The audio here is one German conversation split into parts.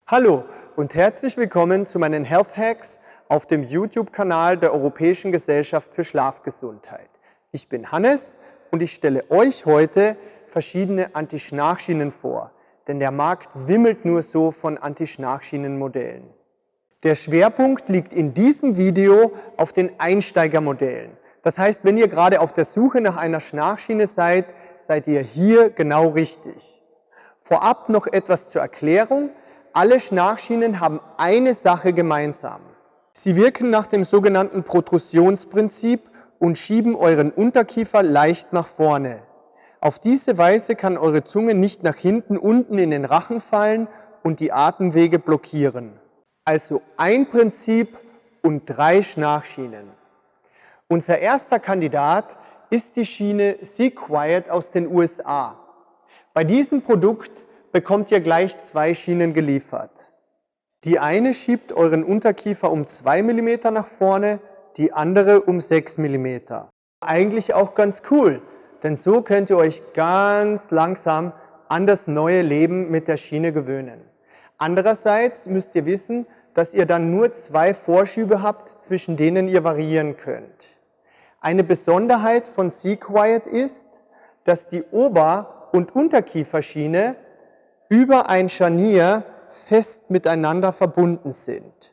Hallo und herzlich willkommen zu meinen Health Hacks auf dem YouTube-Kanal der Europäischen Gesellschaft für Schlafgesundheit. Ich bin Hannes und ich stelle euch heute verschiedene Anti-Schnarchschienen vor, denn der Markt wimmelt nur so von Anti-Schnarchschienen-Modellen. Der Schwerpunkt liegt in diesem Video auf den Einsteigermodellen. Das heißt, wenn ihr gerade auf der Suche nach einer Schnarchschiene seid, seid ihr hier genau richtig. Vorab noch etwas zur Erklärung. Alle Schnarchschienen haben eine Sache gemeinsam. Sie wirken nach dem sogenannten Protrusionsprinzip und schieben euren Unterkiefer leicht nach vorne. Auf diese Weise kann eure Zunge nicht nach hinten unten in den Rachen fallen und die Atemwege blockieren. Also ein Prinzip und 3 Schnarchschienen. Unser erster Kandidat ist die Schiene Sequiet aus den USA. Bei diesem Produkt bekommt ihr gleich 2 Schienen geliefert. Die eine schiebt euren Unterkiefer um 2 mm nach vorne, die andere um 6 mm. Eigentlich auch ganz cool, denn so könnt ihr euch ganz langsam an das neue Leben mit der Schiene gewöhnen. Andererseits müsst ihr wissen, dass ihr dann nur 2 Vorschübe habt, zwischen denen ihr variieren könnt. Eine Besonderheit von Sequiet ist, dass die Ober- und Unterkieferschiene über ein Scharnier fest miteinander verbunden sind.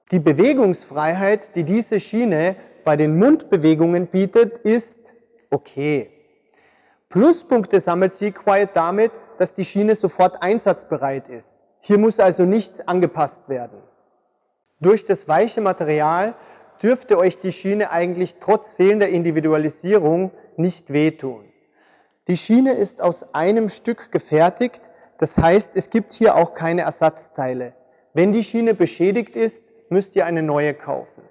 Die Bewegungsfreiheit, die diese Schiene bei den Mundbewegungen bietet, ist okay. Pluspunkte sammelt Sequiet damit, dass die Schiene sofort einsatzbereit ist. Hier muss also nichts angepasst werden. Durch das weiche Material dürfte euch die Schiene eigentlich trotz fehlender Individualisierung nicht wehtun. Die Schiene ist aus einem Stück gefertigt, das heißt, es gibt hier auch keine Ersatzteile. Wenn die Schiene beschädigt ist, müsst ihr eine neue kaufen.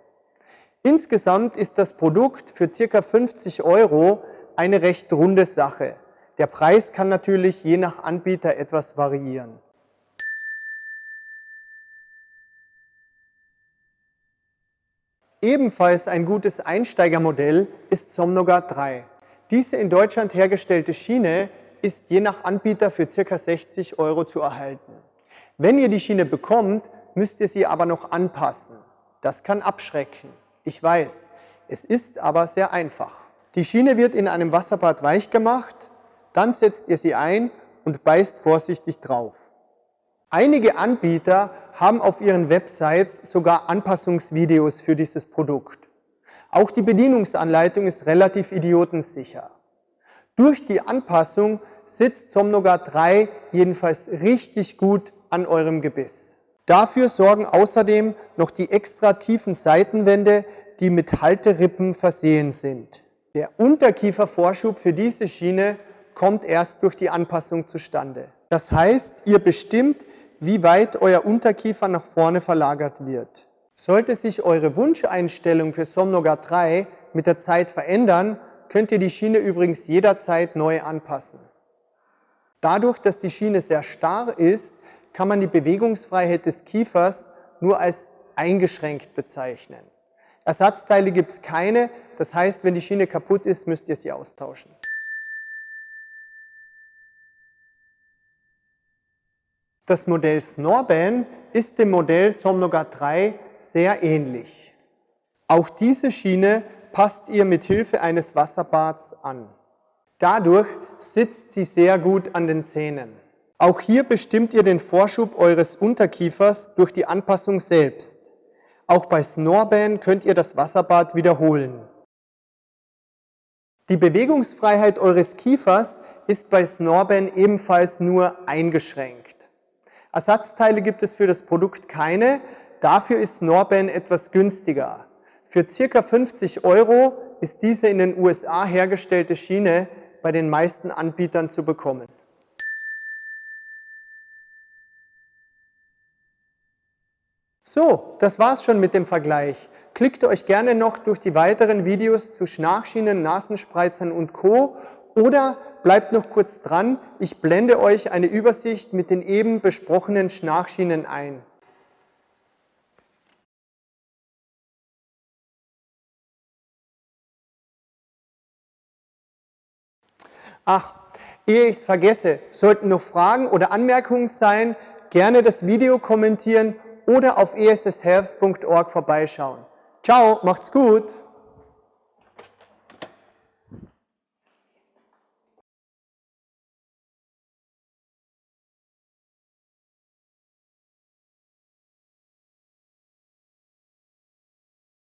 Insgesamt ist das Produkt für ca. 50 € eine recht runde Sache. Der Preis kann natürlich je nach Anbieter etwas variieren. Ebenfalls ein gutes Einsteigermodell ist Somnoguard 3. Diese in Deutschland hergestellte Schiene ist je nach Anbieter für ca. 60 € zu erhalten. Wenn ihr die Schiene bekommt, müsst ihr sie aber noch anpassen. Das kann abschrecken. Ich weiß, es ist aber sehr einfach. Die Schiene wird in einem Wasserbad weich gemacht, dann setzt ihr sie ein und beißt vorsichtig drauf. Einige Anbieter haben auf ihren Websites sogar Anpassungsvideos für dieses Produkt. Auch die Bedienungsanleitung ist relativ idiotensicher. Durch die Anpassung sitzt Somnoguard 3 jedenfalls richtig gut an eurem Gebiss. Dafür sorgen außerdem noch die extra tiefen Seitenwände, die mit Halterippen versehen sind. Der Unterkiefervorschub für diese Schiene kommt erst durch die Anpassung zustande. Das heißt, ihr bestimmt, wie weit euer Unterkiefer nach vorne verlagert wird. Sollte sich eure Wunscheinstellung für Somnoguard 3 mit der Zeit verändern, könnt ihr die Schiene übrigens jederzeit neu anpassen. Dadurch, dass die Schiene sehr starr ist, kann man die Bewegungsfreiheit des Kiefers nur als eingeschränkt bezeichnen. Ersatzteile gibt es keine, das heißt, wenn die Schiene kaputt ist, müsst ihr sie austauschen. Das Modell Snorband ist dem Modell Somnoguard 3 sehr ähnlich. Auch diese Schiene passt ihr mit Hilfe eines Wasserbads an. Dadurch sitzt sie sehr gut an den Zähnen. Auch hier bestimmt ihr den Vorschub eures Unterkiefers durch die Anpassung selbst. Auch bei Snorband könnt ihr das Wasserbad wiederholen. Die Bewegungsfreiheit eures Kiefers ist bei Snorband ebenfalls nur eingeschränkt. Ersatzteile gibt es für das Produkt keine, dafür ist Snorband etwas günstiger. Für ca. 50 € ist diese in den USA hergestellte Schiene bei den meisten Anbietern zu bekommen. So, das war's schon mit dem Vergleich. Klickt euch gerne noch durch die weiteren Videos zu Schnarchschienen, Nasenspreizern und Co. oder bleibt noch kurz dran, ich blende euch eine Übersicht mit den eben besprochenen Schnarchschienen ein. Ach, ehe ich es vergesse, sollten noch Fragen oder Anmerkungen sein, gerne das Video kommentieren oder auf esshealth.org vorbeischauen. Ciao, macht's gut!